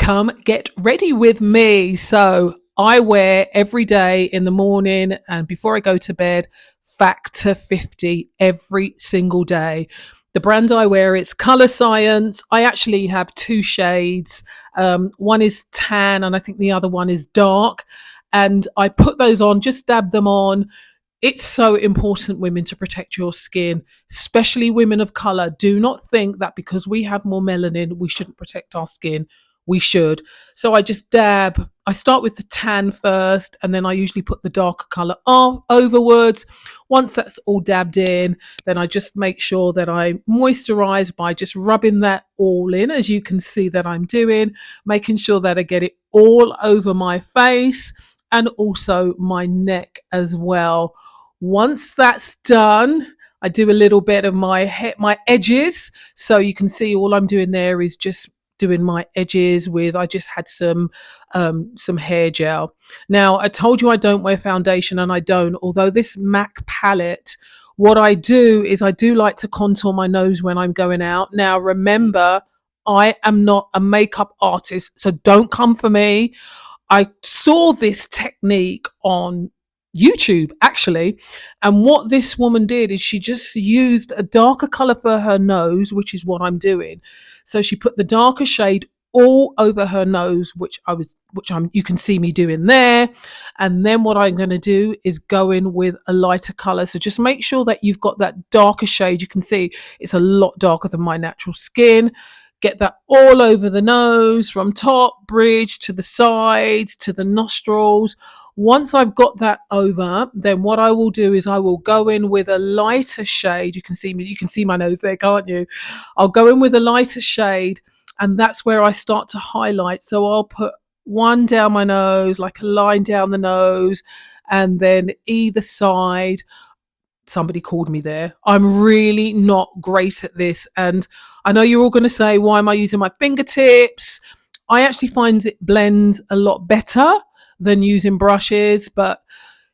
Come get ready with me. So I wear every day in the morning and before I go to bed, Factor 50 every single day. The brand I wear, it's Color Science. I actually have two shades. One is tan and I think the other one is dark. And I put those on, just dab them on. It's so important, women, to protect your skin, especially women of color. Do not think that because we have more melanin, we shouldn't protect our skin. We should. So I just dab. I start with the tan first, and then I usually put the darker color overwards. Once that's all dabbed in, then I just make sure that I moisturize by just rubbing that all in, as you can see that I'm doing, making sure that I get it all over my face and also my neck as well. Once that's done, I do a little bit of my edges. So you can see all I'm doing there is just doing my edges with, I just had some hair gel. Now, I told you I don't wear foundation, and I don't, although this MAC palette, what I do is I do like to contour my nose when I'm going out. Now, remember, I am not a makeup artist, so don't come for me. I saw this technique on YouTube actually, and what this woman did is she just used a darker color for her nose, which is what I'm doing. So she put the darker shade all over her nose, which you can see me doing there. And then what I'm going to do is go in with a lighter color. So just make sure that you've got that darker shade. You can see it's a lot darker than my natural skin. Get that all over the nose, from top, bridge, to the sides, to the nostrils. Once I've got that over, then what I will do is I will go in with a lighter shade. You can see my nose there, can't you? I'll go in with a lighter shade, and that's where I start to highlight. So I'll put one down my nose, like a line down the nose, and then either side. Somebody called me there. I'm really not great at this. And I know you're all going to say, why am I using my fingertips? I actually find it blends a lot better than using brushes. But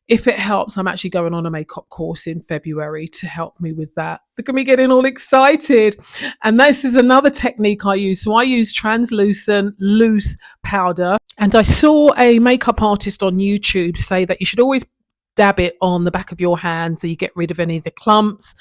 if it helps, I'm actually going on a makeup course in February to help me with that. Look at me getting all excited. And this is another technique I use. So I use translucent loose powder. And I saw a makeup artist on YouTube say that you should always dab it on the back of your hand so you get rid of any of the clumps.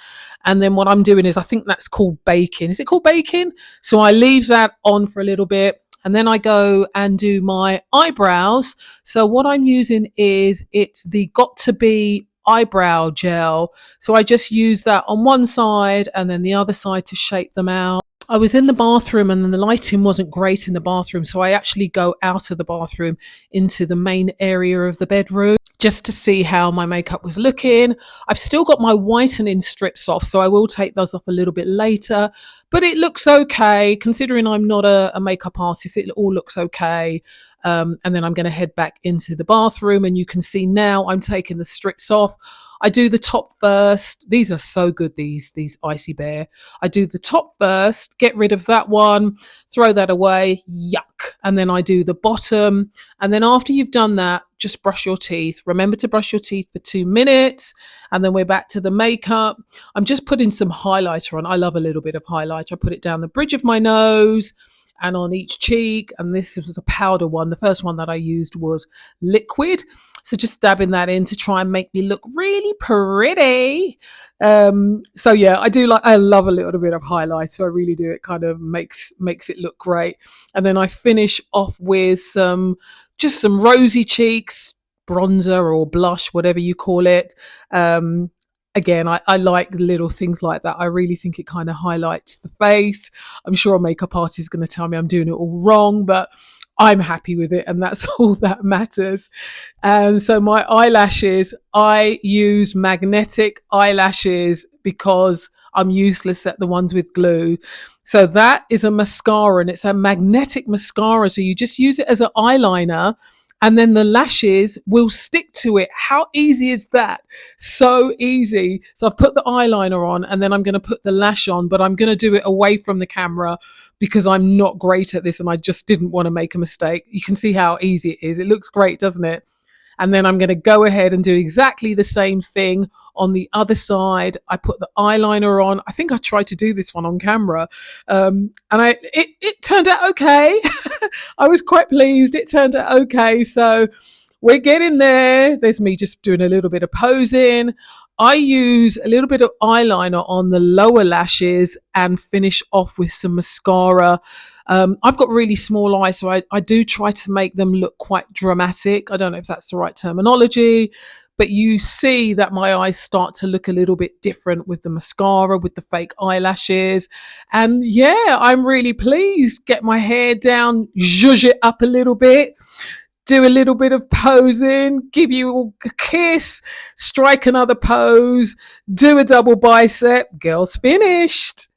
And then what I'm doing is, I think that's called baking. Is it called baking? So I leave that on for a little bit, and then I go and do my eyebrows. So what I'm using is, it's the Got To Be eyebrow gel. So I just use that on one side and then the other side to shape them out. I was in the bathroom and the lighting wasn't great in the bathroom, so I actually go out of the bathroom into the main area of the bedroom just to see how my makeup was looking. I've still got my whitening strips off, so I will take those off a little bit later, but it looks okay. Considering I'm not a makeup artist, it all looks okay. And then I'm going to head back into the bathroom, and you can see now I'm taking the strips off. I do the top first. These are so good, these Icy Bear. I do the top first, get rid of that one, throw that away, yuck. And then I do the bottom. And then after you've done that, just brush your teeth. Remember to brush your teeth for 2 minutes. And then we're back to the makeup. I'm just putting some highlighter on. I love a little bit of highlighter. I put it down the bridge of my nose and on each cheek. And this was a powder one. The first one that I used was liquid. So just dabbing that in to try and make me look really pretty. So yeah, I love a little bit of highlighter. I really do. It kind of makes it look great. And then I finish off with some rosy cheeks, bronzer or blush, whatever you call it. Again, I like little things like that. I really think it kind of highlights the face. I'm sure a makeup artist is going to tell me I'm doing it all wrong, but I'm happy with it, and that's all that matters. And so my eyelashes, I use magnetic eyelashes because I'm useless at the ones with glue. So that is a mascara, and it's a magnetic mascara. So you just use it as an eyeliner, and then the lashes will stick to it. How easy is that? So easy. So I've put the eyeliner on, and then I'm going to put the lash on, but I'm going to do it away from the camera because I'm not great at this and I just didn't want to make a mistake. You can see how easy it is. It looks great, doesn't it? And then I'm going to go ahead and do exactly the same thing on the other side. I put the eyeliner on. I think I tried to do this one on camera, and it turned out okay. I was quite pleased. It turned out okay. So we're getting there. There's me just doing a little bit of posing. I use a little bit of eyeliner on the lower lashes and finish off with some mascara. I've got really small eyes, so I do try to make them look quite dramatic. I don't know if that's the right terminology, but you see that my eyes start to look a little bit different with the mascara, with the fake eyelashes. And yeah, I'm really pleased. Get my hair down, zhuzh it up a little bit, do a little bit of posing, give you a kiss, strike another pose, do a double bicep. Girl's finished.